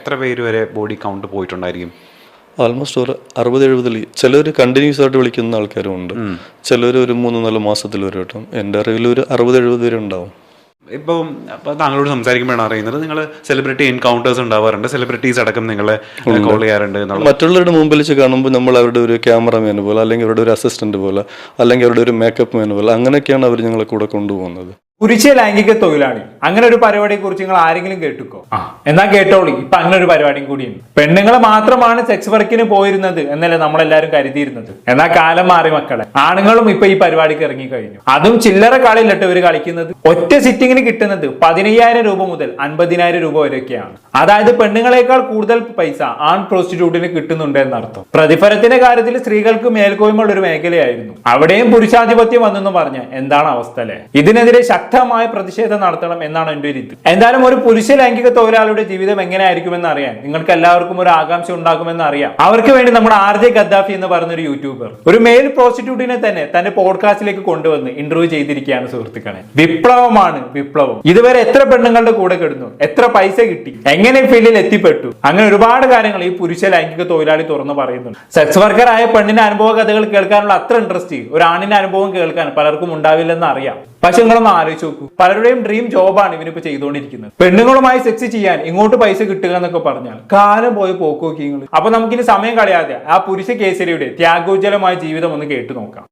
എത്ര പേര് വരെ ബോഡി കൗണ്ട് പോയിട്ടുണ്ടായിരിക്കും? ആൾമോസ്റ്റ് ഒരു 60-70. ചിലർ കണ്ടിന്യൂസ് ആയിട്ട് വിളിക്കുന്ന ആൾക്കാരും ഉണ്ട്, ചിലർ ഒരു 3-4 മാസത്തിൽ ഒരു വട്ടം. എൻ്റെ അറിവിൽ ഒരു 60-70 പേര് ഉണ്ടാവും. ഇപ്പം താങ്കളോട് സംസാരിക്കുമ്പോഴാണ് അറിയുന്നത് നിങ്ങൾ സെലിബ്രിറ്റി എൻകൗണ്ടേഴ്സ് ഉണ്ടാവാറുണ്ട്, സെലിബ്രിറ്റീസ് അടക്കം നിങ്ങളെ കോൾ ചെയ്യാറുണ്ട് എന്നുള്ളത്. മറ്റുള്ളവരുടെ മുമ്പിൽ വെച്ച് കാണുമ്പോൾ നമ്മൾ അവരുടെ ഒരു ക്യാമറമാൻ പോലെ, അല്ലെങ്കിൽ അവരുടെ ഒരു അസിസ്റ്റന്റ് പോലെ, അല്ലെങ്കിൽ അവരുടെ ഒരു മേക്കപ്പ് മാൻ പോലെ, അങ്ങനെയൊക്കെയാണ് അവർ ഞങ്ങളെ കൂടെ കൊണ്ടുപോകുന്നത്. പുരുഷ ലൈംഗിക തൊഴിലാളി അങ്ങനെ ഒരു പരിപാടിയെ കുറിച്ച് നിങ്ങൾ ആരെങ്കിലും കേട്ടുക്കോ? എന്നാ കേട്ടോളി, ഇപ്പൊ അങ്ങനെ ഒരു പരിപാടിയും കൂടിയുണ്ട്. പെണ്ണുങ്ങൾ മാത്രമാണ് സെക്സ് വർക്കിന് പോയിരുന്നത് എന്നല്ലേ നമ്മളെല്ലാരും കരുതിയിരുന്നത്. എന്നാ കാലം മാറി മക്കളെ, ആണുങ്ങളും ഇപ്പൊ ഈ പരിപാടിക്ക് ഇറങ്ങി കഴിഞ്ഞു. അതും ചില്ലറ കളിയിലിട്ട് ഇവര് കളിക്കുന്നത്. ഒറ്റ സിറ്റിങ്ങിന് കിട്ടുന്നത് 15,000 രൂപ മുതൽ 50,000 രൂപ വരെയൊക്കെയാണ്. അതായത് പെണ്ണുങ്ങളെക്കാൾ കൂടുതൽ പൈസ ആൺ പ്രോസ്റ്റിറ്റ്യൂട്ടിന് കിട്ടുന്നുണ്ട് എന്നർത്ഥം. പ്രതിഫലത്തിന്റെ കാര്യത്തിൽ സ്ത്രീകൾക്ക് മേൽക്കോയ്മയുള്ള ഒരു മേഖലയായിരുന്നു. അവിടെയും പുരുഷാധിപത്യം വന്നെന്ന് പറഞ്ഞ എന്താണ് അവസ്ഥ അല്ലെ? ഇതിനെതിരെ ശക്തമായ പ്രതിഷേധം നടത്തണം എന്നാണ് എന്റെ ഒരു ഇത്. എന്തായാലും ഒരു പുരുഷ ലൈംഗിക തൊഴിലാളിയുടെ ജീവിതം എങ്ങനെയായിരിക്കുമെന്ന് അറിയാൻ നിങ്ങൾക്ക് എല്ലാവർക്കും ഒരു ആകാംക്ഷ ഉണ്ടാകുമെന്ന് അറിയാം. അവർക്ക് വേണ്ടി നമ്മുടെ RJ ഗദ്ദാഫി എന്ന് പറഞ്ഞൊരു യൂട്യൂബർ ഒരു മെയിൽ പ്രോസ്റ്റിറ്റ്യൂട്ടിനെ തന്നെ തന്റെ പോഡ്കാസ്റ്റിലേക്ക് കൊണ്ടുവന്ന് ഇന്റർവ്യൂ ചെയ്തിരിക്കുകയാണ് സുഹൃത്തുക്കളെ. വിപ്ലവമാണ് വിപ്ലവം. ഇതുവരെ എത്ര പെണ്ണുങ്ങളുടെ കൂടെ കിടന്നു, എത്ര പൈസ കിട്ടി, എങ്ങനെ ഫീൽഡിൽ എത്തിപ്പെട്ടു, അങ്ങനെ ഒരുപാട് കാര്യങ്ങൾ ഈ പുരുഷ ലൈംഗിക തൊഴിലാളി തുറന്നു പറയുന്നുണ്ട്. സെക്സ് വർക്കർ ആയ പെണ്ണിന്റെ അനുഭവ കഥകൾ കേൾക്കാനുള്ള അത്ര ഇൻട്രസ്റ്റ് ഒരു ആണിന്റെ അനുഭവം കേൾക്കാൻ പലർക്കും ഉണ്ടാവില്ലെന്ന് അറിയാം. പക്ഷെ നിങ്ങളൊന്ന് ആലോചിച്ച് നോക്കൂ, പലരുടെയും ഡ്രീം ജോബാണ് ഇവനിപ്പോ ചെയ്തുകൊണ്ടിരിക്കുന്നത്. പെണ്ണുങ്ങളുമായി സെക്സ് ചെയ്യാൻ ഇങ്ങോട്ട് പൈസ കിട്ടുക എന്നൊക്കെ പറഞ്ഞാൽ കാലം പോയി പോക്ക് നോക്കി നിങ്ങൾ. അപ്പൊ നമുക്കിനി സമയം കളയാതെ ആ പുരുഷ കേസരിയുടെ ത്യാഗോജ്വലമായ ജീവിതം ഒന്ന് കേട്ടു നോക്കാം.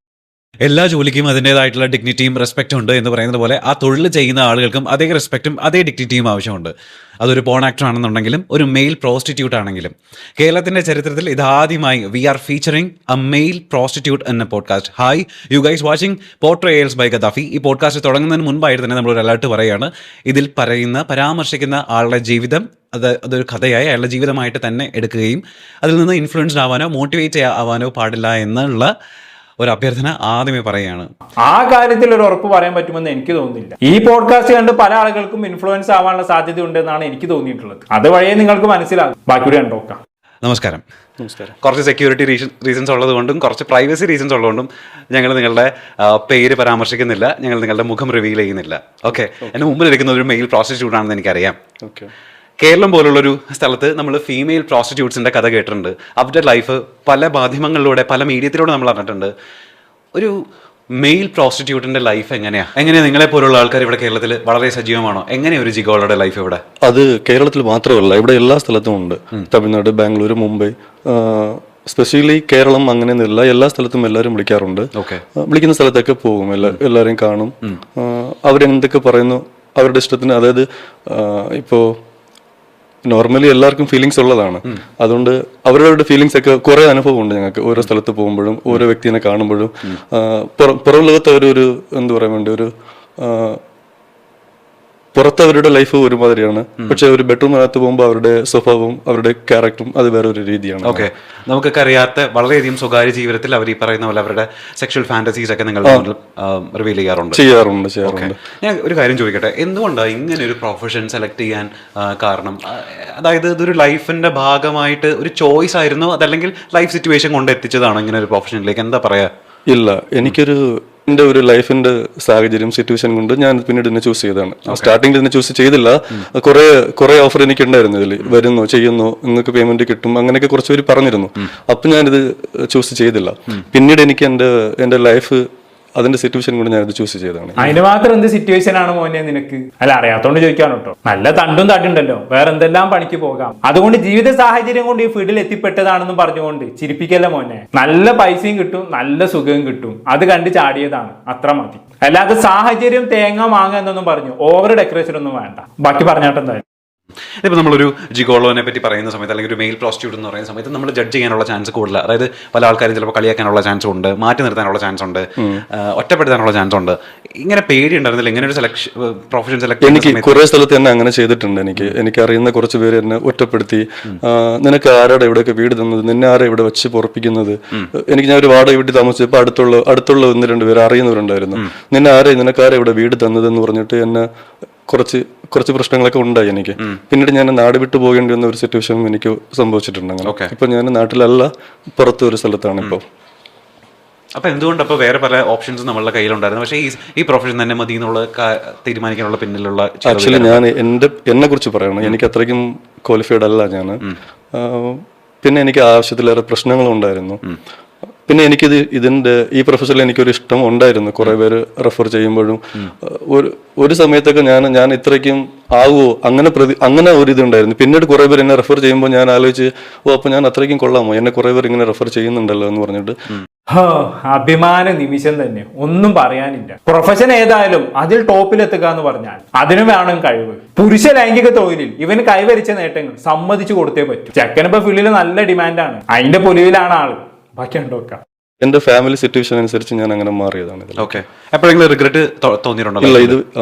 എല്ലാ ജോലിക്കും അതിൻ്റെതായിട്ടുള്ള ഡിഗ്നിറ്റിയും റെസ്പെക്റ്റും ഉണ്ട് എന്ന് പറയുന്നത് പോലെ ആ തൊഴിൽ ചെയ്യുന്ന ആളുകൾക്കും അതേ റെസ്പെക്റ്റും അതേ ഡിഗ്നിറ്റിയും ആവശ്യമുണ്ട്. അതൊരു പോൺ ആക്ടർ ആണെന്നുണ്ടെങ്കിലും ഒരു മെയിൽ പ്രോസ്റ്റിറ്റ്യൂട്ട് ആണെങ്കിലും. കേരളത്തിൻ്റെ ചരിത്രത്തിൽ ഇതാദ്യമായി we are featuring a male prostitute എന്ന podcast. Hi you guys watching portrayals by Gaddafi. ഈ പോഡ്കാസ്റ്റ് തുടങ്ങുന്നതിന് മുൻപായിട്ട് തന്നെ നമ്മളൊരു അലർട്ട് പറയുകയാണ്. ഇതിൽ പരാമർശിക്കുന്ന ആളുടെ ജീവിതം അതൊരു കഥയായി അയാളുടെ ജീവിതമായിട്ട് തന്നെ എടുക്കുകയും അതിൽ നിന്ന് ഇൻഫ്ലുവൻസ്ഡ് ആവാനോ മോട്ടിവേറ്റ് ആവാനോ പാടില്ല എന്നുള്ള ഒരു അഭ്യർത്ഥന ആദ്യമേ പറയുകയാണ്. ആ കാര്യത്തിൽ ഒരു ഉറപ്പ് പറയാൻ പറ്റുമെന്ന് എനിക്ക് തോന്നുന്നില്ല. ഈ പോഡ്കാസ്റ്റ് കണ്ട് പല ആളുകൾക്കും ഇൻഫ്ലുവൻസ് ആവാനുള്ള സാധ്യത ഉണ്ടെന്നാണ് എനിക്ക് തോന്നിയിട്ടുള്ളത്. അത് വഴിയെ നിങ്ങൾക്ക് മനസ്സിലാകും. ബാക്കി നോക്കാം. നമസ്കാരം. കുറച്ച് സെക്യൂരിറ്റി റീസൺസ് ഉള്ളതുകൊണ്ടും കുറച്ച് പ്രൈവസി റീസൺസ് ഉള്ളതുകൊണ്ടും ഞങ്ങൾ നിങ്ങളുടെ പേര് പരാമർശിക്കുന്നില്ല, ഞങ്ങൾ നിങ്ങളുടെ മുഖം റിവീൽ ചെയ്യുന്നില്ല. ഓക്കെ, എൻ്റെ മുമ്പിലിരിക്കുന്ന ഒരു മെയിൽ പ്രോസ്റ്റിറ്റ്യൂട്ട് ആണെന്ന് എനിക്കറിയാം. ഓക്കെ, കേരളം പോലുള്ളൊരു സ്ഥലത്ത് നമ്മൾ ഫീമെയിൽ പ്രോസ്റ്റിറ്റ്യൂട്ട്സിൻ്റെ കഥ കേട്ടിട്ടുണ്ട്. അവരുടെ ലൈഫ് പല മാധ്യമങ്ങളിലൂടെ പല മീഡിയത്തിലൂടെ നമ്മൾ അറിഞ്ഞിട്ടുണ്ട്. ഒരു മെയിൽ പ്രോസ്റ്റിറ്റ്യൂട്ടിൻ്റെ ലൈഫ് എങ്ങനെയാണ് നിങ്ങളെ പോലുള്ള ആൾക്കാർ ഇവിടെ കേരളത്തിൽ വളരെ സജീവമാണോ? എങ്ങനെയാണ് ഒരു ജിഗോളുടെ ലൈഫ് ഇവിടെ? അത് കേരളത്തിൽ മാത്രമല്ല, ഇവിടെ എല്ലാ സ്ഥലത്തും ഉണ്ട്. തമിഴ്നാട്, ബാംഗ്ലൂർ, മുംബൈ, സ്പെഷ്യലി കേരളം അങ്ങനെയൊന്നുമില്ല. എല്ലാ സ്ഥലത്തും എല്ലാവരും വിളിക്കാറുണ്ട്. വിളിക്കുന്ന സ്ഥലത്തൊക്കെ പോകും, എല്ലാവരെയും കാണും. അവരെന്തൊക്കെ പറയുന്നു അവരുടെ ഇഷ്ടത്തിന്. അതായത് ഇപ്പോൾ നോർമലി എല്ലാവർക്കും ഫീലിങ്സ് ഉള്ളതാണ്. അതുകൊണ്ട് അവരവരുടെ ഫീലിങ്സ് ഒക്കെ കുറെ അനുഭവം ഉണ്ട് ഞങ്ങൾക്ക്. ഓരോ സ്ഥലത്ത് പോകുമ്പോഴും ഓരോ വ്യക്തിനെ കാണുമ്പോഴും പുറം ലോകത്ത് അവരൊരു എന്താ പറയാൻ വേണ്ടി ഒരു പുറത്തവരുടെ ലൈഫ് ഒരുമാതിരിയാണ്, പക്ഷെ ഒരു ബെഡ്റൂമിനകത്ത് പോകുമ്പോൾ അവരുടെ സ്വഭാവവും അവരുടെ ക്യാരക്ടറും അത് വേറെ ഒരു രീതിയാണ്. ഓക്കെ, നമുക്കൊക്കെ അറിയാത്ത വളരെയധികം സ്വകാര്യ ജീവിതത്തിൽ അവർ ഈ പറയുന്ന പോലെ അവരുടെ സെക്ഷൽ ഫാന്റസീസ് ഒക്കെ നിങ്ങൾ റിവീൽ ചെയ്യാറുണ്ട്. ഞാൻ ഒരു കാര്യം ചോദിക്കട്ടെ, എന്തുകൊണ്ടാണ് ഇങ്ങനെ ഒരു പ്രൊഫഷൻ സെലക്ട് ചെയ്യാൻ കാരണം? അതായത് ഇതൊരു ലൈഫിന്റെ ഭാഗമായിട്ട് ഒരു ചോയ്സ് ആയിരുന്നു, അതല്ലെങ്കിൽ ലൈഫ് സിറ്റുവേഷൻ കൊണ്ട് എത്തിച്ചതാണോ ഇങ്ങനെ ഒരു പ്രൊഫഷനിലേക്ക്? എന്താ പറയാ? ഇല്ല, എനിക്കൊരു എൻ്റെ ഒരു ലൈഫിന്റെ സാഹചര്യം സിറ്റുവേഷൻ കൊണ്ട് ഞാൻ പിന്നീട് ഇതിനെ ചൂസ് ചെയ്തതാണ്. സ്റ്റാർട്ടിങ്ങിൽ ഇതിനെ ചൂസ് ചെയ്തില്ല. കുറെ ഓഫർ എനിക്ക് ഉണ്ടായിരുന്നു. ഇതിൽ വരുന്നു, ചെയ്യുന്നു, നിങ്ങൾക്ക് പേയ്മെന്റ് കിട്ടും, അങ്ങനെയൊക്കെ കുറച്ച് പേര് പറഞ്ഞിരുന്നു. അപ്പൊ ഞാനിത് ചൂസ് ചെയ്തില്ല. പിന്നീട് എനിക്ക് എൻ്റെ ലൈഫ് അതിന്റെ സിറ്റുവേഷൻ കൊണ്ട് ഞാനിത് ചൂസ് ചെയ്തതാണ്. അതിന് മാത്രം എന്ത് സിറ്റുവേഷൻ ആണ് മോനെ നിനക്ക്? അല്ല, അറിയാത്തോണ്ട് ചോദിക്കാണ് കേട്ടോ. നല്ല തണ്ടും തട്ടുണ്ടല്ലോ, വേറെ എന്തെല്ലാം പണിക്ക് പോകാം. അതുകൊണ്ട് ജീവിത സാഹചര്യം കൊണ്ട് ഈ ഫീൽഡിൽ എത്തിപ്പെട്ടതാണെന്നും പറഞ്ഞുകൊണ്ട് ചിരിപ്പിക്കല്ല മോനെ. നല്ല പൈസയും കിട്ടും, നല്ല സുഖവും കിട്ടും. അത് കണ്ട് ചാടിയതാണ്, അത്ര മതി. അല്ലാതെ സാഹചര്യം തേങ്ങ മാങ്ങ എന്നൊന്നും പറഞ്ഞു ഓവർ ഡെക്കറേഷൻ ഒന്നും വേണ്ട. ബാക്കി പറഞ്ഞാട്ടെന്തായാലും ഇപ്പോൾ നമ്മളൊരു ജിഗോളോനെ പറ്റി പറയുന്ന സമയത്ത്, അല്ലെങ്കിൽ ഒരു മെയിൽ പ്രോസ്റ്റിറ്റ്യൂട്ട് എന്ന് പറയുന്ന സമയത്ത് നമ്മൾ ജഡ്ജ് ചെയ്യാനുള്ള ചാൻസ് കൂടുതൽ. അതായത് പല ആൾക്കാരും ചിലപ്പോൾ കളിയാക്കാനുള്ള ചാൻസ് ഉണ്ട്, മാറ്റി നിർത്താനുള്ള ചാൻസ് ഉണ്ട്, ഒറ്റപ്പെടുത്താനുള്ള ചാൻസ് ഉണ്ട്. ഇങ്ങനെ പേടി ഉണ്ടായിരുന്നില്ല ഇങ്ങനെ ഒരു പ്രൊഫഷൻ സെലക്ട്? എനിക്ക് കുറെ സ്ഥലത്ത് തന്നെ അങ്ങനെ ചെയ്തിട്ടുണ്ട്. എനിക്ക് അറിയുന്ന കുറച്ച് പേര് എന്നെ ഒറ്റപ്പെടുത്തി, നിനക്ക് ആരാടെ ഇവിടെയൊക്കെ വീട് തന്നത്, നിന്നെ ആരാ ഇവിടെ വെച്ച് പൊറപ്പിക്കുന്നത്. ഞാൻ ഒരു വാടക വീട്ടിൽ താമസിച്ചപ്പോൾ അടുത്തുള്ള 1-2 പേര് അറിയുന്നവരുണ്ടായിരുന്നു. നിനക്കാരാ ഇവിടെ വീട് തന്നതെന്ന് പറഞ്ഞിട്ട് എന്നെ കുറച്ച് പ്രശ്നങ്ങളൊക്കെ ഉണ്ടായി എനിക്ക്. പിന്നീട് ഞാൻ നാട് വിട്ടു പോകേണ്ടി വന്ന ഒരു സിറ്റുവേഷൻ എനിക്ക് സംഭവിച്ചിട്ടുണ്ട്. അങ്ങനെ ഇപ്പൊ ഞാൻ നാട്ടിലല്ല, പുറത്ത് ഒരു സ്ഥലത്താണ് ഇപ്പോൾ. അപ്പോൾ എന്തുകൊണ്ട് അപ്പോൾ വേറെ പല ഓപ്ഷൻസ് നമ്മളുടെ കയ്യിലുണ്ടായിരുന്നു, പക്ഷേ ഈ പ്രൊഫഷൻ തന്നെ മതി എന്നുള്ള തീരുമാനിക്കാനുള്ള പിന്നിലുള്ള ആക്ച്വലി ഞാൻ എന്നെ കുറിച്ച് പറയണം, എനിക്ക് അത്രയ്ക്കും ക്വാളിഫൈഡ് അല്ല ഞാൻ. പിന്നെ എനിക്ക് ആവശ്യത്തിലേറെ പ്രശ്നങ്ങളുണ്ടായിരുന്നു. പിന്നെ എനിക്കിത് ഈ പ്രൊഫഷനിൽ എനിക്കൊരു ഇഷ്ടം ഉണ്ടായിരുന്നു. കുറെ പേര് റെഫർ ചെയ്യുമ്പോഴും ഒരു സമയത്തൊക്കെ ഞാൻ ഇത്രയ്ക്കും ആവുമോ അങ്ങനെ ഒരു ഇതുണ്ടായിരുന്നു. പിന്നീട് കുറെ പേര് എന്നെ റെഫർ ചെയ്യുമ്പോൾ ഞാൻ ആലോചിച്ച്, അപ്പൊ ഞാൻ അത്രയ്ക്കും കൊള്ളാമോ, എന്നെ കുറെ പേർ ഇങ്ങനെ റെഫർ ചെയ്യുന്നുണ്ടല്ലോ എന്ന് പറഞ്ഞിട്ട്. അഭിമാന നിമിഷം തന്നെ, ഒന്നും പറയാനില്ല. പ്രൊഫഷൻ ഏതായാലും അതിൽ ടോപ്പിലെത്തുക എന്ന് പറഞ്ഞാൽ അതിനും വേണം കഴിവ്. പുരുഷ ലൈംഗിക തൊഴിലിൽ ഇവന് കൈവരിച്ച നേട്ടങ്ങൾ സമ്മതിച്ചു കൊടുത്തേ പറ്റൂ. ചെക്കനിപ്പോ ഫീൽഡിൽ നല്ല ഡിമാൻഡാണ്, അതിന്റെ പൊലിവിലാണ് ആള്. ബാക്കി ഉണ്ടോക്കാം. എന്റെ ഫാമിലി സിറ്റുവേഷൻ അനുസരിച്ച് ഞാൻ അങ്ങനെ മാറിയതാണ്. ഓക്കെ, എപ്പോഴെങ്കിലും റിഗ്രറ്റ് തോന്നിയിട്ടുണ്ടോ? ഇല്ല, ഇത്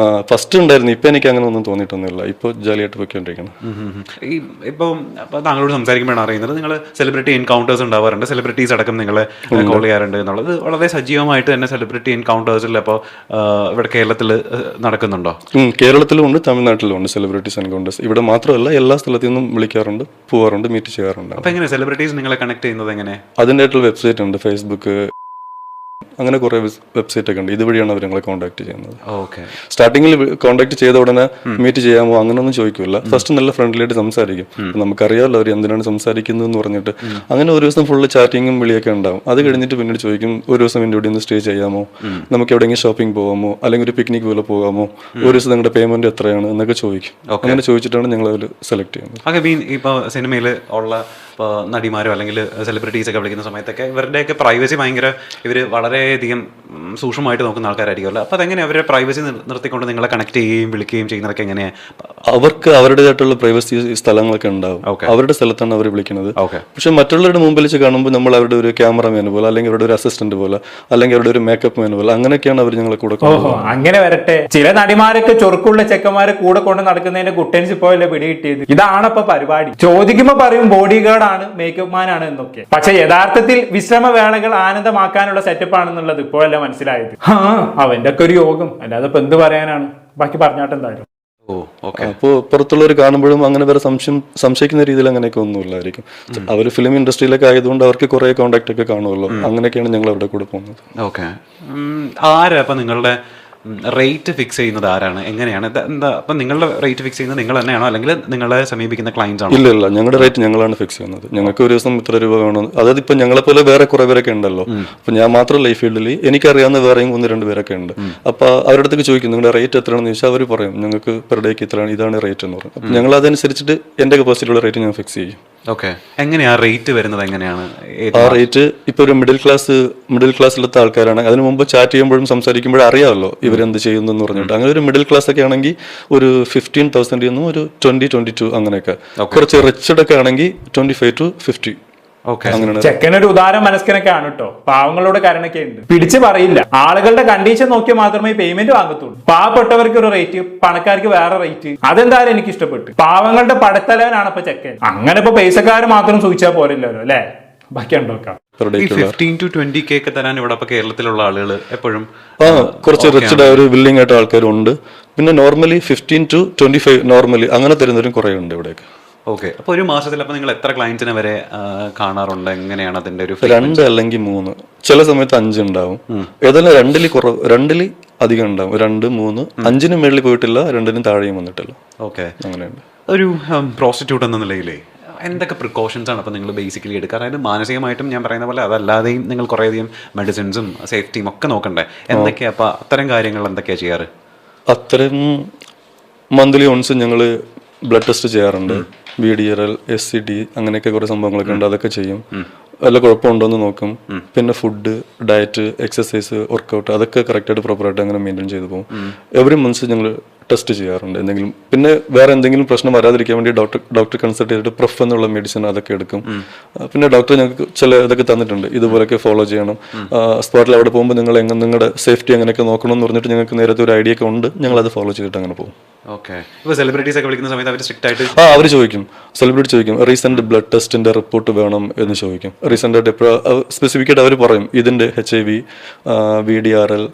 ഫസ്റ്റ് ഉണ്ടായിരുന്നു. ഇപ്പൊ എനിക്ക് അങ്ങനെ ഒന്നും തോന്നിയിട്ടൊന്നുമില്ല. ഇപ്പൊ ജാലിയായിട്ട് പോയിക്കൊണ്ടിരിക്കണം. ഇപ്പം താങ്കളോട് സംസാരിക്കുമ്പോഴാണ് അറിയുന്നത് നിങ്ങൾ സെലിബ്രിറ്റി എൻകൗണ്ടേഴ്സ് ഉണ്ടാവാറുണ്ട്, സെലിബ്രിറ്റീസ് അടക്കം നിങ്ങളെ കോൾ ചെയ്യാറുണ്ട് എന്നുള്ളത്. വളരെ സജീവമായിട്ട് തന്നെ സെലിബ്രിറ്റി എൻകൗണ്ടേഴ്സിൽ അപ്പോൾ ഇവിടെ കേരളത്തിൽ നടക്കുന്നുണ്ടോ? കേരളത്തിലും ഉണ്ട്, തമിഴ്നാട്ടിലും ഉണ്ട് സെലിബ്രിറ്റീസ് എൻകൗണ്ടേഴ്സ്. ഇവിടെ മാത്രമല്ല, എല്ലാ സ്ഥലത്തു നിന്നും വിളിക്കാറുണ്ട്, പോവാറുണ്ട്, മീറ്റ് ചെയ്യാറുണ്ട്. അപ്പോൾ എങ്ങനെ സെലിബ്രിറ്റീസ് നിങ്ങളെ കണക്ട് ചെയ്യുന്നത് എങ്ങനെ? അതിൻ്റെതായിട്ടുള്ള വെബ്സൈറ്റ് ഉണ്ട്, ഫേസ്ബുക്ക്, അങ്ങനെ കുറെ വെബ്സൈറ്റ് ഒക്കെ ഉണ്ട്. ഇതുവഴിയാണ് അവർ ഞങ്ങളെ കോൺടാക്ട് ചെയ്യുന്നത്. സ്റ്റാർട്ടിങ്ങിൽ കോൺടാക്ട് ചെയ്ത ഉടനെ മീറ്റ് ചെയ്യാമോ അങ്ങനെയൊന്നും ചോദിക്കില്ല. ഫസ്റ്റ് നല്ല ഫ്രണ്ട്ലി ആയിട്ട് സംസാരിക്കും. നമുക്കറിയാമല്ലോ അവർ എന്തിനാണ് സംസാരിക്കുന്നത് എന്ന് പറഞ്ഞിട്ട്. അങ്ങനെ ഒരു ദിവസം ഫുള്ള് ചാറ്റിങ്ങും വിളിയൊക്കെ ഉണ്ടാവും. അത് കഴിഞ്ഞിട്ട് പിന്നീട് ചോദിക്കും, ഒരു ദിവസം എൻ്റെ ഇവിടെ നിന്ന് സ്റ്റേ ചെയ്യാമോ, നമുക്ക് എവിടെയെങ്കിലും ഷോപ്പിംഗ് പോകാമോ, അല്ലെങ്കിൽ ഒരു പിക്നിക് പോലെ പോകാമോ, ഒരു ദിവസം നിങ്ങളുടെ പേയ്മെന്റ് എത്രയാണ് എന്നൊക്കെ ചോദിക്കും. അങ്ങനെ ചോദിച്ചിട്ടാണ് ഞങ്ങൾ അതിൽ സെലക്ട് ചെയ്യുന്നത്. ഇപ്പോൾ സിനിമയിൽ ഉള്ള നടിമാരോ അല്ലെങ്കിൽ സെലിബ്രിറ്റീസ് ഒക്കെ വിളിക്കുന്ന സമയത്തൊക്കെ ഇവരുടെയൊക്കെ പ്രൈവസി ഭയങ്കര ഇവർ വളരെയധികം സൂക്ഷ്മമായിട്ട് നോക്കുന്ന ആൾക്കാരായിരിക്കുമല്ലോ. അപ്പോൾ അതെങ്ങനെ അവരുടെ പ്രൈവസി നിർത്തിക്കൊണ്ട് നിങ്ങളെ കണക്ട് ചെയ്യുകയും വിളിക്കുകയും ചെയ്യുന്നതൊക്കെ എങ്ങനെയാണ്? അവർക്ക് അവരുടേതായിട്ടുള്ള പ്രൈവസി സ്ഥലങ്ങളൊക്കെ ഉണ്ടാവും. അവരുടെ സ്ഥലത്താണ് അവർ വിളിക്കുന്നത്. പക്ഷെ മറ്റുള്ളവരുടെ മുമ്പിൽ വെച്ച് കാണുമ്പോൾ നമ്മൾ അവരുടെ ഒരു ക്യാമറമാൻ പോലെ, അല്ലെങ്കിൽ അവരുടെ ഒരു അസിസ്റ്റന്റ് പോലെ, അല്ലെങ്കിൽ അവരുടെ ഒരു മേക്കപ്പ് മാൻ പോലെ, അങ്ങനെയൊക്കെയാണ് അവർ ഞങ്ങളെ കൂടെ. അങ്ങനെ വരട്ടെ. ചില നടിമാരൊക്കെ ചൊറുക്കുള്ള ചെക്കന്മാരെ കൂടെ കൊണ്ട് നടക്കുന്നതിന്റെ കുട്ടൻസ് പോയല്ലേ പിടി കിട്ടിയത്. ഇതാണപ്പോ പരിപാടി. ചോദിക്കുമ്പോ പറയും ബോഡി ഗാർഡ് ആണ്, മേക്കപ്പ് മാൻ ആണ് എന്നൊക്കെ. പക്ഷെ യഥാർത്ഥത്തിൽ വിശ്രമവേളകൾ ആനന്ദമാക്കാനുള്ള സെറ്റപ്പ് ആണെന്നുള്ളത് ഇപ്പോഴല്ല മനസ്സിലായത്. അവന്റെ ഒക്കെ ഒരു യോഗം, അല്ലാതെ ഇപ്പൊ എന്ത് പറയാനാണ്. ബാക്കി പറഞ്ഞാട്ട് എന്തായാലും. അപ്പോൾ പുറത്തുള്ളവർ കാണുമ്പോഴും അങ്ങനെ വേറെ സംശയിക്കുന്ന രീതിയിൽ അങ്ങനെയൊക്കെ ഒന്നുമില്ലായിരിക്കും. അവർ ഫിലിം ഇൻഡസ്ട്രിയിലൊക്കെ ആയതുകൊണ്ട് അവർക്ക് കുറെ കോണ്ടാക്ട് ഒക്കെ കാണുമല്ലോ. അങ്ങനെയൊക്കെയാണ് ഞങ്ങൾ അവരുടെ കൂടെ പോകുന്നത്. ഓക്കെ, ആരാ അപ്പൊ നിങ്ങളുടെ റേറ്റ് ഫിക്സ് ചെയ്യുന്നത് ആരാണ്, എങ്ങനെയാണ്? എന്താ അപ്പം നിങ്ങളുടെ റേറ്റ് ഫിക്സ് ചെയ്യുന്നത് നിങ്ങൾ തന്നെയാണോ, അല്ലെങ്കിൽ നിങ്ങളെ സമീപിക്കുന്ന ക്ലയൻസ് ആണോ? ഇല്ല, ഞങ്ങളുടെ റേറ്റ് ഞങ്ങളാണ് ഫിക്സ് ചെയ്യുന്നത്. ഞങ്ങൾക്ക് ഒരു ദിവസം ഇത്ര രൂപ വേണം. അതായത് ഇപ്പൊ ഞങ്ങളെ പോലെ വേറെ കുറെ പേരൊക്കെ ഉണ്ടല്ലോ. അപ്പൊ ഞാൻ മാത്രമല്ല ഈ ഫീൽഡിൽ, എനിക്കറിയാവുന്ന വേറെയും 1-2 പേരൊക്കെ ഉണ്ട്. അപ്പൊ അവരുടെ അടുത്തേക്ക് ചോദിക്കും നിങ്ങളുടെ റേറ്റ് എത്രയാണെന്ന് ചോദിച്ചാൽ അവർ പറയും ഞങ്ങൾക്ക് പെർ ഡേക്ക് ഇതാണ് റേറ്റ് എന്ന് പറയും. അപ്പൊ ഞങ്ങൾ അതനുസരിച്ചിട്ട് എന്റെ കപ്പാസിറ്റിയുള്ള റേറ്റ് ഞാൻ ഫിക്സ് ചെയ്യും. ഓക്കെ, എങ്ങനെയാ റേറ്റ് വരുന്നത്? എങ്ങനെയാണ് ആ റേറ്റ്? ഇപ്പൊ ഒരു മിഡിൽ ക്ലാസ്സിലത്തെ ആൾക്കാരാണ്. അതിന് മുമ്പ് ചാറ്റ് ചെയ്യുമ്പോഴും സംസാരിക്കുമ്പോഴും അറിയാമല്ലോ ഇവരെന്ത് ചെയ്യുന്നു എന്ന് പറഞ്ഞിട്ട്. അങ്ങനെ ഒരു മിഡിൽ ക്ലാസ് ഒക്കെ ആണെങ്കിൽ ഒരു 15,000 നിന്നും ഒരു 20-22 അങ്ങനെയൊക്കെ. കുറച്ച് റിച്ചഡ് ഒക്കെ ആണെങ്കിൽ 25 to 50. ചെക്കനൊരു ഉദാര മനസ്കനൊക്കെ ആണ് കേട്ടോ. പാവങ്ങളോട് കരുണയൊക്കെ ഉണ്ട്. പിടിച്ചു പറയില്ല. ആളുകളുടെ കണ്ടീഷൻ നോക്കി മാത്രമേ പേയ്മെന്റ് വാങ്ങത്തുള്ളൂ. പാവപ്പെട്ടവർക്ക് ഒരു റേറ്റ്, പണക്കാർക്ക് വേറെ റേറ്റ്. അതെന്തായാലും എനിക്ക് ഇഷ്ടപ്പെട്ടു. പാവങ്ങളുടെ പടത്തലവനാണ് ഇപ്പൊ ചെക്കൻ. അങ്ങനെ ഇപ്പൊ പൈസക്കാർ മാത്രം സൂചിച്ചാൽ പോരല്ലോ അല്ലെ. ബാക്കി ഉണ്ടോക്കാം. 15 to 20K ഒക്കെ തരാൻ ഇവിടെ കേരളത്തിലുള്ള ആളുകൾ എപ്പോഴും കുറച്ച് റിച്ചഡ് ഒരു വില്ലിംഗ് ആയിട്ട് ആൾക്കാരുണ്ട്. പിന്നെ നോർമലി 15 to 25 നോർമലി അങ്ങനെ തരുന്നവരും കുറെ ഉണ്ട് ഇവിടെയൊക്കെ. ഓക്കെ, അപ്പൊ ഒരു മാസത്തിൽ അപ്പൊ നിങ്ങൾ എത്ര ക്ലയന്റ്സിനെ വരെ കാണാറുണ്ട്? എങ്ങനെയാണ് അതിന്റെ ഒരു 2 അല്ലെങ്കിൽ 3, ചില സമയത്ത് 5 ഉണ്ടാവും. ഏതായാലും 2-ൽ അധികം ഉണ്ടാവും. 2, 3, 5-ന് മേളിൽ പോയിട്ടില്ല, 2-നും താഴെയും വന്നിട്ടില്ല. ഓക്കെ, അങ്ങനെയുണ്ട്. ഒരു പ്രോസ്റ്റിറ്റ്യൂട്ട് എന്ന നിലയിലേ എന്തൊക്കെ പ്രിക്കോഷൻസ് ആണ് അപ്പോൾ നിങ്ങൾ ബേസിക്കലി എടുക്കുക? അതായത് മാനസികമായിട്ടും ഞാൻ പറയുന്ന പോലെ അതല്ലാതെയും നിങ്ങൾ കുറേയധികം മെഡിസിൻസും സേഫ്റ്റിയും ഒക്കെ നോക്കണ്ടേ? എന്തൊക്കെയാണ് അപ്പോൾ അത്തരം കാര്യങ്ങൾ എന്തൊക്കെയാണ് ചെയ്യാറ്? അത്തരം മന്ത്ലി വൺസ് ഞങ്ങൾ ബ്ലഡ് ടെസ്റ്റ് ചെയ്യാറുണ്ട്. VDRL, SCD അങ്ങനെയൊക്കെ കുറെ സംഭവങ്ങളൊക്കെ ഉണ്ട്. അതൊക്കെ ചെയ്യും. വല്ല കുഴപ്പമുണ്ടോ എന്ന് നോക്കും. പിന്നെ ഫുഡ്, ഡയറ്റ്, എക്സസൈസ്, വർക്കൗട്ട് അതൊക്കെ കറക്റ്റായിട്ട് പ്രോപ്പറായിട്ട് അങ്ങനെ മെയിൻറ്റെയിൻ ചെയ്ത് പോകും. എവറി മന്ത്സ് ഞങ്ങൾ ടെസ്റ്റ് ചെയ്യാറുണ്ട് എന്തെങ്കിലും. പിന്നെ വേറെ എന്തെങ്കിലും പ്രശ്നം വരാതിരിക്കാൻ വേണ്ടി ഡോക്ടർ കൺസൾട്ട് ചെയ്തിട്ട് പ്രഫ് എന്നുള്ള മെഡിസിൻ അതൊക്കെ എടുക്കും. പിന്നെ ഡോക്ടർ ഞങ്ങൾക്ക് ചില ഇതൊക്കെ തന്നിട്ടുണ്ട്, ഇതുപോലൊക്കെ ഫോളോ ചെയ്യണം. സ്പോട്ടിൽ അവിടെ പോകുമ്പോൾ നിങ്ങൾ നിങ്ങളുടെ സേഫ്റ്റി അങ്ങനെയൊക്കെ നോക്കണം എന്ന് പറഞ്ഞിട്ട് ഞങ്ങൾക്ക് നേരത്തെ ഒരു ഐഡിയ ഒക്കെ ഉണ്ട്. ഞങ്ങൾ അത് ഫോളോ ചെയ്തിട്ട് അങ്ങനെ പോകും. ഓക്കെ, ഇപ്പോൾ സെലിബ്രിറ്റീസ് ഒക്കെ വിളിക്കുന്ന സമയത്ത് അവർ സ്ട്രിക്റ്റ് ആയിട്ട് അവർ ചോദിക്കും, സെലിബ്രിറ്റി ചോദിക്കും റീസെന്റ് ബ്ലഡ് ടെസ്റ്റിന്റെ റിപ്പോർട്ട് വേണം എന്ന് ചോദിക്കും. റീസെന്റ് ആയിട്ട് സ്പെസിഫിക് ആയിട്ട് അവർ പറയും ഇതിന്റെ HIV, VDRL,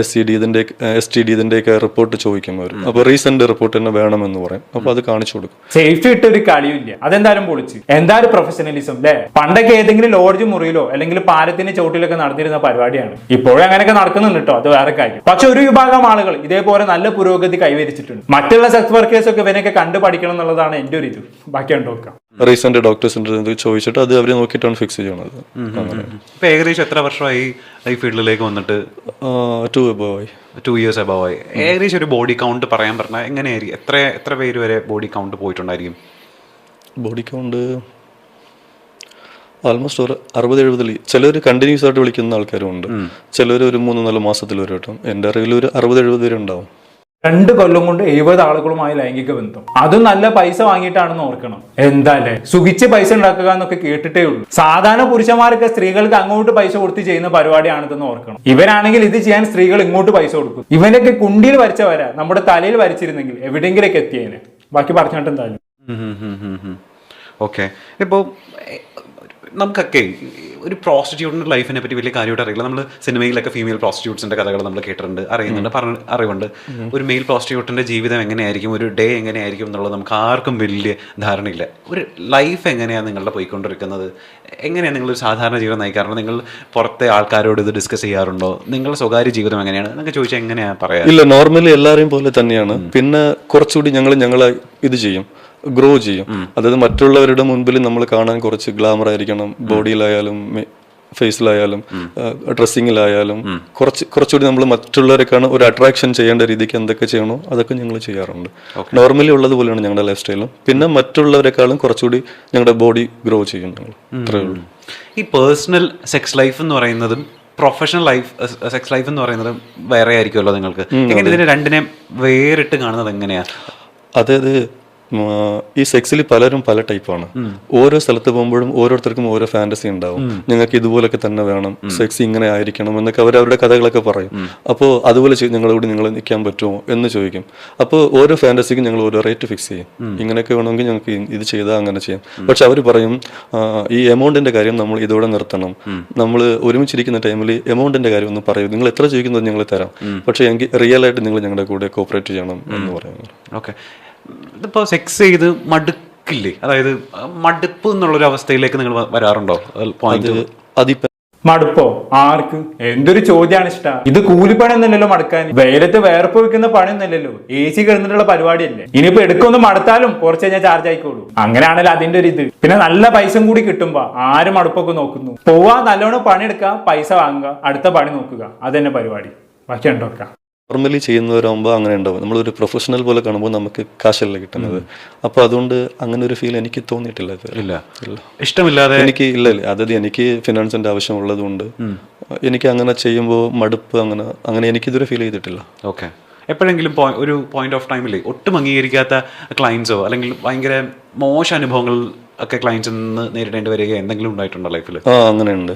STD ഇതിന്റെയൊക്കെ റിപ്പോർട്ട് ചോദിക്കും അവർ. അപ്പോൾ റീസെന്റ് റിപ്പോർട്ട് തന്നെ വേണമെന്ന് പറയും. അപ്പോൾ അത് കാണിച്ചു കൊടുക്കും. സേഫ്റ്റി ഇട്ട് ഒരു കളിയില്ല, അതെന്തായാലും പൊളിച്ച്. എന്തായാലും പ്രൊഫഷണലിസം അല്ലേ. പണ്ടൊക്കെ ഏതെങ്കിലും ലോഡ്ജ് മുറിയിലോ അല്ലെങ്കിൽ പാലത്തിന്റെ ചോട്ടിലൊക്കെ നടന്നിരുന്ന പരിപാടിയാണ്. ഇപ്പോഴും അങ്ങനെയൊക്കെ നടക്കുന്നുണ്ട് കേട്ടോ, അത് വേറെ കാര്യം. പക്ഷെ ഒരു വിഭാഗം ആളുകൾ ഇതേപോലെ നല്ല പുരോഗതി കൈവരിച്ചിട്ടുണ്ട്. മറ്റുള്ള സെക്സ് വർക്കേഴ്സ് ഒക്കെ ഇവനൊക്കെ കണ്ടു പഠിക്കണം എന്നുള്ളതാണ് എന്റെ ഒരു ഇത്. ബാക്കി നോക്കാം. റീസെന്റ് ഡോക്ടേഴ്സിന്റെ ചോദിച്ചിട്ട് അത് അവരെ നോക്കിയിട്ടാണ് ഫിക്സ് ചെയ്യണത്. ഇപ്പൊ ഏകദേശം എത്ര വർഷമായി ഈ ഫീൽഡിലേക്ക് വന്നിട്ട്? 2 years above ആയി. ഏകദേശം ഒരു ബോഡി കൗണ്ട് പറയാൻ പറഞ്ഞാൽ എങ്ങനെയായിരിക്കും? എത്ര പേര് വരെ ബോഡി കൗണ്ട് പോയിട്ടുണ്ടായിരിക്കും? ബോഡി കൗണ്ട് ആൾമോസ്റ്റ് ഒരു 60-70. ചിലർ കണ്ടിന്യൂസ് ആയിട്ട് വിളിക്കുന്ന ആൾക്കാരും ഉണ്ട്. ചിലർ ഒരു 3-4 മാസത്തിൽ വരെ കിട്ടും. എൻ്റെ അറിവിൽ ഒരു 60-70 പേര് ഉണ്ടാവും. 2 കൊല്ലം കൊണ്ട് 70 ആളുകളുമായി ലൈംഗിക ബന്ധം, അതും നല്ല പൈസ വാങ്ങിയിട്ടാണെന്ന് ഓർക്കണം. എന്താല്ലേ സുഖിച്ച് പൈസ ഉണ്ടാക്കുക എന്നൊക്കെ കേട്ടിട്ടേ ഉള്ളൂ. സാധാരണ പുരുഷന്മാരൊക്കെ സ്ത്രീകൾക്ക് അങ്ങോട്ട് പൈസ കൊടുത്ത് ചെയ്യുന്ന പരിപാടിയാണിതെന്ന് ഓർക്കണം. ഇവരാണെങ്കിൽ ഇത് ചെയ്യാൻ സ്ത്രീകൾ ഇങ്ങോട്ട് പൈസ കൊടുക്കും. ഇവനൊക്കെ കുണ്ടിയിൽ വരച്ച വര നമ്മുടെ തലയിൽ വരച്ചിരുന്നെങ്കിൽ എവിടെയെങ്കിലൊക്കെ എത്തിയേനെ. ബാക്കി പറഞ്ഞിട്ട് എന്തായാലും ഓക്കെ. ഇപ്പോൾ നമുക്കൊക്കെ ഒരു പ്രോസ്റ്റിറ്റ്യൂട്ടിൻ്റെ ലൈഫിനെ പറ്റി വലിയ കാര്യമായിട്ട് അറിയില്ല. നമ്മൾ സിനിമയിലൊക്കെ ഫീമെയിൽ പ്രോസ്റ്റിറ്റ്യൂട്ട്സിൻ്റെ കഥകൾ നമ്മൾ കേട്ടിട്ടുണ്ട്, അറിയുന്നുണ്ട്, അറിവുണ്ട്. ഒരു മെയിൽ പ്രോസ്റ്റിറ്റ്യൂട്ടിൻ്റെ ജീവിതം എങ്ങനെയായിരിക്കും, ഒരു ഡേ എങ്ങനെയായിരിക്കും എന്നുള്ളത് നമുക്ക് ആർക്കും വലിയ ധാരണയില്ല. ഒരു ലൈഫ് എങ്ങനെയാണ് നിങ്ങളുടെ പോയിക്കൊണ്ടിരിക്കുന്നത്? എങ്ങനെയാണ് നിങ്ങളൊരു സാധാരണ ജീവിതം നയിക്കാറുണ്ട്? നിങ്ങൾ പുറത്തെ ആൾക്കാരോട് ഇത് ഡിസ്കസ് ചെയ്യാറുണ്ടോ? നിങ്ങളുടെ സ്വകാര്യ ജീവിതം എങ്ങനെയാണ് എന്നൊക്കെ ചോദിച്ചാൽ എങ്ങനെയാണ് പറയാം? ഇല്ല, നോർമലി എല്ലാവരെയും പോലെ തന്നെയാണ്. പിന്നെ കുറച്ചുകൂടി ഞങ്ങളെ ഇത് ചെയ്യും, ഗ്രോ ചെയ്യും. അതായത് മറ്റുള്ളവരുടെ മുൻപിൽ നമ്മൾ കാണാൻ കുറച്ച് ഗ്ലാമർ ആയിരിക്കണം. ബോഡിയിലായാലും ഫേസിലായാലും ഡ്രസ്സിങ്ങിലായാലും കുറച്ചുകൂടി നമ്മൾ മറ്റുള്ളവരെ കാണാൻ ഒരു അട്രാക്ഷൻ ചെയ്യേണ്ട രീതിക്ക് എന്തൊക്കെ ചെയ്യണോ അതൊക്കെ ഞങ്ങൾ ചെയ്യാറുണ്ട്. നോർമലി ഉള്ളതുപോലെയാണ് ഞങ്ങളുടെ ലൈഫ് സ്റ്റൈലും. പിന്നെ മറ്റുള്ളവരെക്കാളും കുറച്ചുകൂടി ഞങ്ങളുടെ ബോഡി ഗ്രോ ചെയ്യും ഞങ്ങൾ. അത്രേ ഉള്ളൂ. ഈ പേഴ്സണൽ സെക്സ് ലൈഫ് എന്ന് പറയുന്നതും പ്രൊഫഷണൽ ലൈഫ് സെക്സ് ലൈഫ് എന്ന് പറയുന്നത് വേറെ ആയിരിക്കുമല്ലോ നിങ്ങൾക്ക്. എങ്ങനെ ഇതിനെ രണ്ടിനെ വേറിട്ട് കാണുന്നത് എങ്ങനെയാ? അതായത് ഈ സെക്സിൽ പലരും പല ടൈപ്പാണ്. ഓരോ സ്ഥലത്ത് പോകുമ്പോഴും ഓരോരുത്തർക്കും ഓരോ ഫാന്റസി ഉണ്ടാവും. ഞങ്ങൾക്ക് ഇതുപോലൊക്കെ തന്നെ വേണം, സെക്സ് ഇങ്ങനെ ആയിരിക്കണം എന്നൊക്കെ അവരുടെ കഥകളൊക്കെ പറയും. അപ്പോൾ അതുപോലെ ഞങ്ങളോട് നിങ്ങൾ നിൽക്കാൻ പറ്റുമോ എന്ന് ചോദിക്കും. അപ്പോൾ ഓരോ ഫാന്റസിക്കും ഞങ്ങൾ ഓരോ റേറ്റ് ഫിക്സ് ചെയ്യും. ഇങ്ങനെയൊക്കെ വേണമെങ്കിൽ ഞങ്ങൾക്ക് ഇത് ചെയ്താൽ അങ്ങനെ ചെയ്യാം. പക്ഷെ അവർ പറയും ഈ എമൗണ്ടിന്റെ കാര്യം നമ്മൾ ഇതോടെ നിർത്തണം. നമ്മൾ ഒരുമിച്ചിരിക്കുന്ന ടൈമിൽ എമൗണ്ടിന്റെ കാര്യം ഒന്ന് പറയും. നിങ്ങൾ എത്ര ചോദിക്കുന്നത് ഞങ്ങൾ തരാം, പക്ഷെ എനിക്ക് റിയൽ ആയിട്ട് നിങ്ങൾ ഞങ്ങളുടെ കൂടെ കോപ്പറേറ്റ് ചെയ്യണം എന്ന് പറയുന്നത്. ഓക്കെ. ഇതിപ്പോൾ സെക്സ് ചെയ്ത് മടുക്കില്ലേ? അതായത് മടുപ്പ് എന്നുള്ളൊരു അവസ്ഥയിലേക്ക് നിങ്ങൾ വരാറുണ്ടോ? മടുപ്പോ? ആർക്ക്? എന്തൊരു ചോദ്യമാണ് ഇഷ്ട. ഇത് കൂലിപ്പണി ഒന്നല്ലല്ലോ മടുക്കാൻ. വെയിലത്ത് വേർപ്പ് വെക്കുന്ന പണിയൊന്നല്ലല്ലോ, AC കിടന്നിട്ടുള്ള പരിപാടിയല്ലേ. ഇനിയിപ്പോ എടുക്കൊന്ന് മടുത്താലും കുറച്ച് കഴിഞ്ഞാൽ ചാർജ് ആയിക്കോളൂ. അങ്ങനെയാണല്ലോ അതിന്റെ ഒരു ഇത്. പിന്നെ നല്ല പൈസ കൂടി കിട്ടുമ്പോ ആരും മടുപ്പൊക്കെ നോക്കുന്നു. പോവാ, നല്ലോണം പണിയെടുക്കുക, പൈസ വാങ്ങുക, അടുത്ത പണി നോക്കുക, അതന്നെ പരിപാടി. ബാക്കി ഉണ്ടോക്കാം. നോർമലി ചെയ്യുന്നവരാകുമ്പോൾ അങ്ങനെ ഉണ്ടാവും. നമ്മളൊരു പ്രൊഫഷണൽ പോലെ കാണുമ്പോൾ നമുക്ക് കാശല്ല കിട്ടുന്നത്. അപ്പോൾ അതുകൊണ്ട് അങ്ങനെ ഒരു ഫീൽ എനിക്ക് തോന്നിയിട്ടില്ല. ഇല്ല, ഇഷ്ടമില്ലാതെ എനിക്ക് ഇല്ല. അതായത് എനിക്ക് ഫിനാൻസിന്റെ ആവശ്യമുള്ളത് കൊണ്ട് എനിക്ക് അങ്ങനെ ചെയ്യുമ്പോൾ മടുപ്പ് അങ്ങനെ എനിക്കിതുവരെ ഫീൽ ചെയ്തിട്ടില്ല. ഓക്കെ. എപ്പോഴെങ്കിലും ഒരു പോയിന്റ് ഓഫ് ടൈമിൽ ഒട്ടും അംഗീകരിക്കാത്ത ക്ലയൻസോ അല്ലെങ്കിൽ ഭയങ്കര മോശം അനുഭവങ്ങൾ ഒക്കെ ക്ലയൻസിൽ നിന്ന് നേരിടേണ്ടി വരിക എന്തെങ്കിലും ഉണ്ടായിട്ടുണ്ടോ ലൈഫിൽ? അങ്ങനെയുണ്ട്.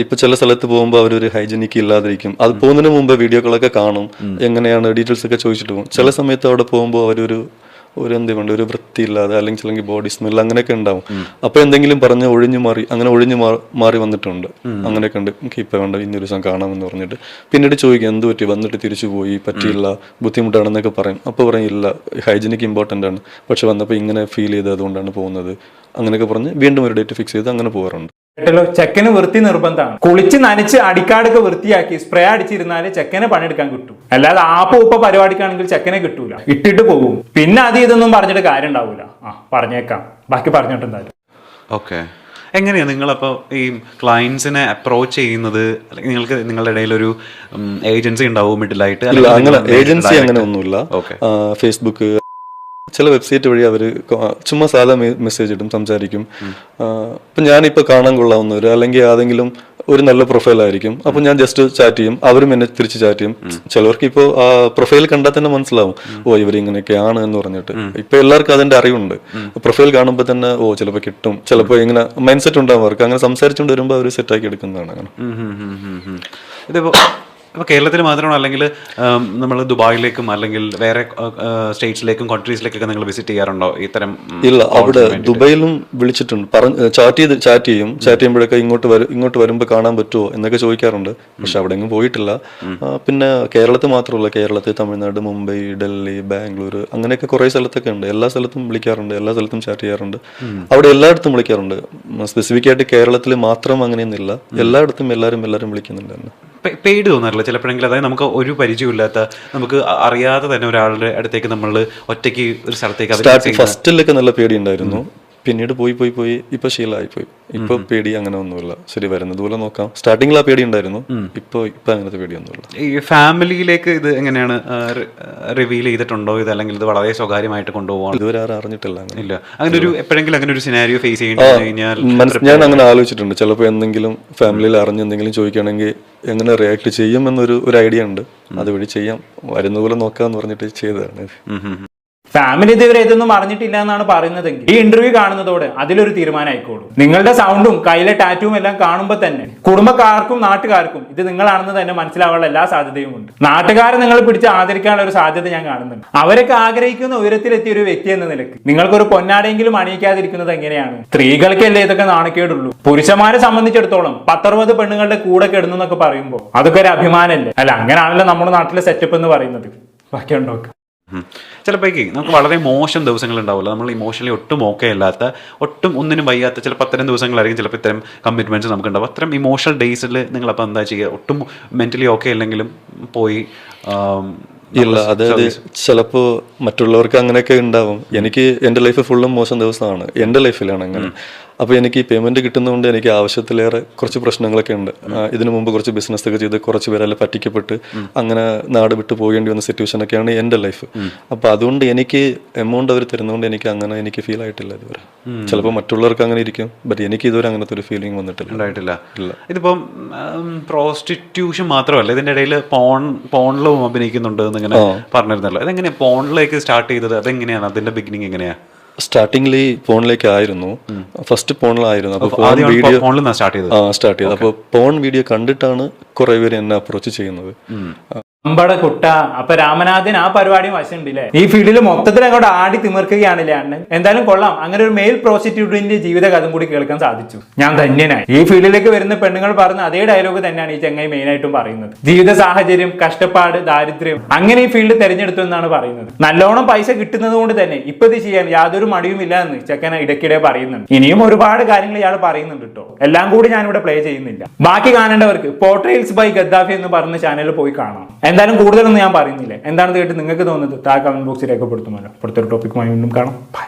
ഇപ്പൊ ചില സ്ഥലത്ത് പോകുമ്പോൾ അവരൊരു ഹൈജീനിക്ക് ഇല്ലാതിരിക്കും. അത് പോകുന്നതിന് മുമ്പ് വീഡിയോകളൊക്കെ കാണും, എങ്ങനെയാണ് ഡീറ്റെയിൽസ് ഒക്കെ ചോദിച്ചിട്ട് പോകും. ചില സമയത്ത് അവിടെ പോകുമ്പോൾ അവരൊരു എന്തുകൊണ്ട് ഒരു വൃത്തിയില്ലാതെ അല്ലെങ്കിൽ ബോഡി സ്മെൽ അങ്ങനെയൊക്കെ ഉണ്ടാവും. അപ്പൊ എന്തെങ്കിലും പറഞ്ഞ് ഒഴിഞ്ഞു മാറി വന്നിട്ടുണ്ട്. അങ്ങനെയൊക്കെ ഉണ്ട്. എനിക്ക് ഇപ്പൊ വേണ്ട, ഇന്നൊരു ദിവസം കാണാമെന്ന് പറഞ്ഞിട്ട് പിന്നീട് ചോദിക്കും എന്ത് പറ്റി, വന്നിട്ട് തിരിച്ചു പോയി, പറ്റിയില്ല, ബുദ്ധിമുട്ടാണെന്നൊക്കെ പറയും. അപ്പോൾ പറയും ഇല്ല, ഹൈജീനിക്ക് ഇമ്പോർട്ടൻ്റ് ആണ്, പക്ഷെ വന്നപ്പോൾ ഇങ്ങനെ ഫീൽ ചെയ്ത് അതുകൊണ്ടാണ് പോകുന്നത്. അങ്ങനെയൊക്കെ പറഞ്ഞ് വീണ്ടും ഒരു ഡേറ്റ് ഫിക്സ് ചെയ്ത് അങ്ങനെ പോകാറുണ്ട്. കേട്ടല്ലോ, ചെക്കന് വൃത്തി നിർബന്ധമാണ്. കുളിച്ച് നനച്ച് അടിക്കാടൊക്കെ വൃത്തിയാക്കി സ്പ്രേ അടിച്ചിരുന്നാല് ചെക്കനെ പണിയെടുക്കാൻ കിട്ടും. അല്ലാതെ ഉപ്പ പരിപാടിക്കാണെങ്കിൽ ചെക്കനെ കിട്ടൂല, ഇട്ടിട്ട് പോകും. പിന്നെ അത് ഇതൊന്നും പറഞ്ഞിട്ട് കാര്യം ഉണ്ടാവൂല. പറഞ്ഞേക്കാം, ബാക്കി പറഞ്ഞിട്ട് എന്തായാലും. ഓക്കെ. എങ്ങനെയാണ് നിങ്ങളപ്പോൾ ഈ ക്ലയൻസിനെ അപ്രോച്ച് ചെയ്യുന്നത്? അല്ലെങ്കിൽ നിങ്ങൾക്ക് നിങ്ങളുടെ ഇടയിൽ ഒരു ഏജൻസി ഉണ്ടാവും മിഡിലായിട്ട്? അങ്ങനെ ഏജൻസി അങ്ങനെ ഒന്നുമില്ല. ഫേസ്ബുക്ക്, ചില വെബ്സൈറ്റ് വഴി അവർ ചുമ്മാ സാധാ മെസ്സേജ് ഇടും, സംസാരിക്കും. ഇപ്പം ഞാനിപ്പോൾ കാണാൻ കൊള്ളാവുന്നവർ അല്ലെങ്കിൽ ഏതെങ്കിലും ഒരു നല്ല പ്രൊഫൈലായിരിക്കും. അപ്പം ഞാൻ ജസ്റ്റ് ചാറ്റ് ചെയ്യും, അവരും എന്നെ തിരിച്ച് ചാറ്റ് ചെയ്യും. ചിലവർക്ക് ഇപ്പോൾ ആ പ്രൊഫൈൽ കണ്ടാൽ തന്നെ മനസ്സിലാവും, ഇവരിങ്ങനെയൊക്കെയാണ് എന്ന് പറഞ്ഞിട്ട്. ഇപ്പൊ എല്ലാവർക്കും അതിന്റെ അറിവുണ്ട്. പ്രൊഫൈൽ കാണുമ്പോൾ തന്നെ ചിലപ്പോൾ കിട്ടും, ചിലപ്പോൾ ഇങ്ങനെ മൈൻഡ് സെറ്റ് ഉണ്ടാവും അവർക്ക്. അങ്ങനെ സംസാരിച്ചുകൊണ്ട് വരുമ്പോൾ അവർ സെറ്റാക്കി എടുക്കുന്നതാണ്. അങ്ങനെ ഇതിപ്പോ അപ്പോൾ കേരളത്തിൽ മാത്രമാണോ അല്ലെങ്കിൽ നമ്മൾ ദുബായിലേക്കും അല്ലെങ്കിൽ വേറെ സ്റ്റേറ്റ്സിലേക്കും കൺട്രീസിലേക്കൊക്കെ നിങ്ങൾ വിസിറ്റ് ചെയ്യാറുണ്ടോ ഇത്തരം? ഇല്ല, അവിടെ ദുബൈയിലും വിളിച്ചിട്ടുണ്ട്, ചാറ്റ് ചെയ്യുമ്പോഴൊക്കെ ഇങ്ങോട്ട് വരുമ്പോൾ കാണാൻ പറ്റുമോ എന്നൊക്കെ ചോദിക്കാറുണ്ട്. പക്ഷെ അവിടെ എങ്ങും പോയിട്ടില്ല. പിന്നെ കേരളത്തിൽ മാത്രമല്ല, കേരളത്തിൽ തമിഴ്നാട്, മുംബൈ, ഡൽഹി, ബാംഗ്ലൂർ അങ്ങനെയൊക്കെ കുറേ സ്ഥലത്തൊക്കെ ഉണ്ട്. എല്ലാ സ്ഥലത്തും വിളിക്കാറുണ്ട്, എല്ലാ സ്ഥലത്തും ചാറ്റ് ചെയ്യാറുണ്ട്. അവിടെ എല്ലായിടത്തും വിളിക്കാറുണ്ട്. സ്പെസിഫിക് ആയിട്ട് കേരളത്തിൽ മാത്രം അങ്ങനെയൊന്നുമില്ല, എല്ലായിടത്തും എല്ലാവരും വിളിക്കുന്നുണ്ട് തന്നെ. പേടി തോന്നാറില്ല ചിലപ്പോഴെങ്കിലും? അതായത് നമുക്ക് ഒരു പരിചയമില്ലാത്ത, നമുക്ക് അറിയാതെ തന്നെ ഒരാളുടെ അടുത്തേക്ക് നമ്മൾ ഒറ്റയ്ക്ക് ഒരു സ്ഥലത്തേക്ക് ഫസ്റ്റിലൊക്കെ നല്ല പേടി ഉണ്ടായിരുന്നു. പിന്നീട് പോയി ഇപ്പൊ ശീലമായിപ്പോയി. ഇപ്പൊ പേടി അങ്ങനെ ഒന്നുമില്ല. ശരി, വരുന്നത് പോലെ നോക്കാം. സ്റ്റാർട്ടിങ്ങിൽ ആ പേടി ഉണ്ടായിരുന്നു, ഇപ്പൊ അങ്ങനത്തെ പേടിയൊന്നുമില്ല. ഈ ഫാമിലിയിലേക്ക് ഇത് എങ്ങനെയാണ് റിവീൽ ചെയ്തിട്ടുണ്ടോ ഇത്, അല്ലെങ്കിൽ ഇത് വളരെ സ്വകാര്യമായിട്ട് കൊണ്ടുപോകാൻ ഇതുവരെ ആരും അറിഞ്ഞിട്ടില്ല. ഇല്ല, അങ്ങനെ ഒരു എപ്പോഴെങ്കിലും അങ്ങനെ ഒരു സിനാരിയോ ഫേസ് ചെയ്യേണ്ടി കഴിഞ്ഞാൽ? ഞാൻ അങ്ങനെ ആലോചിച്ചിട്ടുണ്ട്. ചിലപ്പോൾ എന്തെങ്കിലും ഫാമിലിയിൽ അറിഞ്ഞെന്തെങ്കിലും ചോദിക്കുകയാണെങ്കിൽ എങ്ങനെ റിയാക്ട് ചെയ്യും എന്നൊരു ഐഡിയ ഉണ്ട്. അതുവഴി ചെയ്യാം, വരുന്ന പോലെ നോക്കാന്ന് പറഞ്ഞിട്ട് ചെയ്തതാണ്. ഫാമിലി ഇതുവരെ ഇതൊന്നും അറിഞ്ഞിട്ടില്ല എന്നാണ് പറയുന്നതെങ്കിൽ ഈ ഇന്റർവ്യൂ കാണുന്നതോടെ അതിലൊരു തീരുമാനം ആയിക്കോളും. നിങ്ങളുടെ സൗണ്ടും കയ്യിലെ ടാറ്റുവും എല്ലാം കാണുമ്പോൾ തന്നെ കുടുംബക്കാർക്കും നാട്ടുകാർക്കും ഇത് നിങ്ങളാണെന്ന് തന്നെ മനസ്സിലാവാനുള്ള എല്ലാ സാധ്യതയും ഉണ്ട്. നാട്ടുകാരെ നിങ്ങൾ പിടിച്ച് ആദരിക്കാനുള്ള ഒരു സാധ്യത ഞാൻ കാണുന്നുണ്ട്. അവരൊക്കെ ആഗ്രഹിക്കുന്ന ഉയരത്തിലെത്തിയ ഒരു വ്യക്തി എന്ന നിലയ്ക്ക് നിങ്ങൾക്കൊരു പൊന്നാടെങ്കിലും അണിയിക്കാതിരിക്കുന്നത് എങ്ങനെയാണ്? സ്ത്രീകൾക്കല്ലേ ഇതൊക്കെ നാണക്കേടുള്ളൂ. പുരുഷന്മാരെ സംബന്ധിച്ചിടത്തോളം 10-60 പെണ്ണുങ്ങളുടെ കൂടെ കിടന്നു എന്നൊക്കെ പറയുമ്പോൾ അതൊക്കെ ഒരു അഭിമാനമല്ലേ? അല്ല, അങ്ങനെയാണല്ലോ നമ്മുടെ നാട്ടിലെ സെറ്റപ്പ് എന്ന് പറയുന്നത്. ബാക്കിയുണ്ടോ? ചിലപ്പോഴേക്ക് നമുക്ക് വളരെ മോശം ദിവസങ്ങൾ ഉണ്ടാവില്ല, നമ്മൾ ഇമോഷണലി ഒട്ടും ഓക്കെ അല്ലാത്ത, ഒട്ടും ഒന്നിനും വയ്യാത്ത ചിലപ്പോൾ അത്തരം ദിവസങ്ങളായിരിക്കും ചിലപ്പോൾ ഇത്തരം കമ്മിറ്റ്മെൻറ്റ്സ് നമുക്ക് ഉണ്ടാവും. അത്തരം ഇമോഷണൽ ഡേയ്സിൽ നിങ്ങളപ്പോൾ എന്താ ചെയ്യുക? ഒട്ടും മെൻ്റലി ഓക്കെ അല്ലെങ്കിലും പോയി ഇല്ല, അതായത് ചിലപ്പോൾ മറ്റുള്ളവർക്ക് അങ്ങനെയൊക്കെ ഉണ്ടാവും. എനിക്ക് എൻ്റെ ലൈഫ് ഫുള്ളും മോശം ദിവസമാണ്, എൻ്റെ ലൈഫിലാണ് അങ്ങനെ. അപ്പോൾ എനിക്ക് ഈ പേയ്മെന്റ് കിട്ടുന്നതുകൊണ്ട് എനിക്ക് ആവശ്യത്തിലേറെ കുറച്ച് പ്രശ്നങ്ങളൊക്കെ ഉണ്ട്. ഇതിനു മുമ്പ് കുറച്ച് ബിസിനസ് ഒക്കെ ചെയ്ത് കുറച്ച് പേരെല്ലാം പറ്റിക്കപ്പെട്ട് അങ്ങനെ നാട് വിട്ട് പോകേണ്ടി വന്ന സിറ്റുവേഷനൊക്കെയാണ് എൻ്റെ ലൈഫ്. അപ്പോൾ അതുകൊണ്ട് എനിക്ക് എമൗണ്ട് അവർ തരുന്നതുകൊണ്ട് എനിക്ക് ഫീൽ ആയിട്ടില്ല ഇതുവരെ. ചിലപ്പോൾ മറ്റുള്ളവർക്ക് അങ്ങനെ ഇരിക്കും, ബട്ട് എനിക്ക് ഇതുവരെ അങ്ങനത്തെ ഒരു ഫീലിംഗ് വന്നിട്ടില്ല. ഇതിപ്പം പ്രോസ്റ്റിറ്റ്യൂഷൻ മാത്രമല്ല, ഇതിൻ്റെ ഇടയിൽ പോണിലും അഭിനയിക്കുന്നുണ്ട് എന്നിങ്ങനെ പറഞ്ഞിരുന്നല്ലോ. അതെങ്ങനെ പോണിലേക്ക് സ്റ്റാർട്ട് ചെയ്തത്? അതെങ്ങനെയാണ് അതിന്റെ ബിഗിനിങ് എങ്ങനെയാ? സ്റ്റാർട്ടിംഗ്ലി ഫോണിലേക്ക് ആയിരുന്നു, ഫസ്റ്റ് ഫോണിലായിരുന്നു. അപ്പോൾ സ്റ്റാർട്ട് ചെയ്തത്. അപ്പോൾ ഫോൺ വീഡിയോ കണ്ടിട്ടാണ് കുറെ പേര് എന്നെ അപ്രോച്ച് ചെയ്യുന്നത്. അമ്പട കുട്ട, അപ്പൊ രാമനാഥൻ ആ പരിപാടിയും വശമുണ്ടല്ലേ? ഈ ഫീൽഡിൽ മൊത്തത്തിൽ അങ്ങോട്ട് ആടി തിമിർക്കുകയാണല്ലേ അണ്ണൻ? എന്തായാലും കൊള്ളാം, അങ്ങനെ ഒരു മെയിൽ പ്രോസ്റ്റിറ്റ്യൂട്ടിന്റെ ജീവിത കഥം കൂടി കേൾക്കാൻ സാധിച്ചു. ഞാൻ ധന്യനായി. ഈ ഫീൽഡിലേക്ക് വരുന്ന പെണ്ണുങ്ങൾ പറഞ്ഞ അതേ ഡയലോഗ് തന്നെയാണ് ഈ ചെങ്ങായി മെയിൻ ആയിട്ടും പറയുന്നത്. ജീവിത സാഹചര്യം, കഷ്ടപ്പാട്, ദാരിദ്ര്യം, അങ്ങനെ ഈ ഫീൽഡ് തെരഞ്ഞെടുത്തു എന്നാണ് പറയുന്നത്. നല്ലോണം പൈസ കിട്ടുന്നത് കൊണ്ട് തന്നെ ഇപ്പൊ ഇത് ചെയ്യാൻ യാതൊരു മടിയുമില്ല എന്ന് ചെക്കൻ ഇടയ്ക്കിടെ പറയുന്നുണ്ട്. ഇനിയും ഒരുപാട് കാര്യങ്ങൾ ഇയാൾ പറയുന്നുണ്ട് കേട്ടോ. എല്ലാം കൂടി ഞാനിവിടെ പ്ലേ ചെയ്യുന്നില്ല. ബാക്കി കാണേണ്ടവർക്ക് പോർട്രേൽസ് ബൈ ഗദ്ദാഫി എന്ന് പറഞ്ഞ ചാനലിൽ പോയി കാണാം. എന്തായാലും കൂടുതലൊന്നും ഞാൻ പറയുന്നില്ല. എന്താണെന്ന് കേട്ട് നിങ്ങൾക്ക് തോന്നുന്നത് താഴെ കമന്റ് ബോക്സിൽ രേഖപ്പെടുത്തുമല്ലോ. അടുത്തൊരു ടോപ്പിക്കുമായി വീണ്ടും കാണാം. ബൈ.